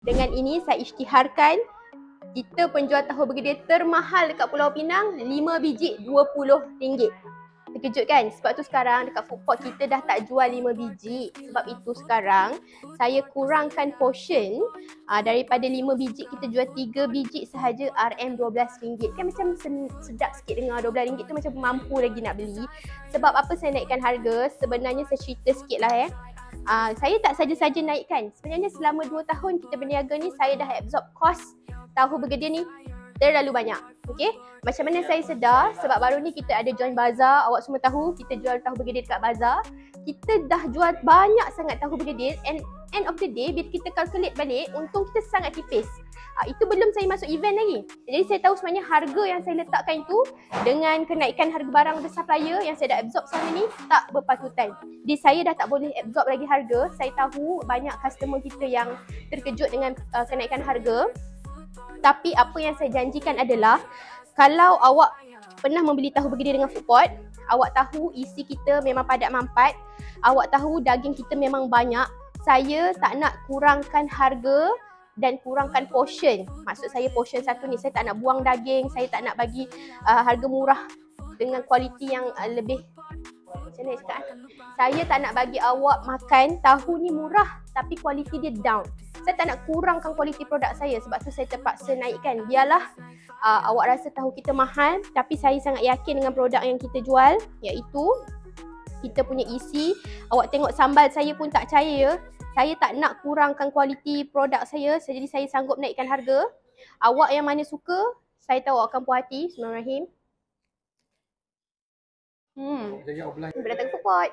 Dengan ini saya isytiharkan kita penjual tahu bergedil termahal dekat Pulau Pinang, 5 biji RM20. Terkejut kan? Sebab tu sekarang dekat food court kita dah tak jual 5 biji. Sebab itu sekarang saya kurangkan portion, daripada 5 biji kita jual 3 biji sahaja RM12. Kan macam sedap sikit dengar RM12 tu, macam mampu lagi nak beli. Sebab apa saya naikkan harga? Sebenarnya saya cerita sikit lah saya tak saja-saja naikkan. Sebenarnya selama 2 tahun kita berniaga ni, saya dah absorb kos tahu bergedil ni terlalu banyak. Okey, macam mana saya sedar? Sebab baru ni kita ada join bazar. Awak semua tahu kita jual tahu bergedil dekat bazar. Kita dah jual banyak sangat tahu bergedil, and end of the day bila kita calculate balik, untung kita sangat tipis. Itu belum saya masuk event lagi. Jadi saya tahu sebenarnya harga yang saya letakkan itu dengan kenaikan harga barang the supplier yang saya dah absorb selama ni tak berpatutan. Jadi saya dah tak boleh absorb lagi harga. Saya tahu banyak customer kita yang terkejut dengan kenaikan harga. Tapi apa yang saya janjikan adalah, kalau awak pernah membeli tahu bergedil dengan food court, awak tahu isi kita memang padat mampat, awak tahu daging kita memang banyak. Saya tak nak kurangkan harga dan kurangkan portion. Maksud saya portion satu ni, saya tak nak buang daging, saya tak nak bagi harga murah dengan kualiti yang lebih, macam mana cakap? Saya tak nak bagi awak makan tahu ni murah tapi kualiti dia down. Saya tak nak kurangkan kualiti produk saya, sebab tu saya terpaksa naikkan. Biarlah awak rasa tahu kita mahal, tapi saya sangat yakin dengan produk yang kita jual, iaitu kita punya isi. Awak tengok sambal saya pun tak percaya. Saya tak nak kurangkan kualiti produk saya, jadi saya sanggup naikkan harga. Awak yang mana suka, saya tahu awak akan puas hati. Bismillahirrahmanirrahim. Berdatang food court.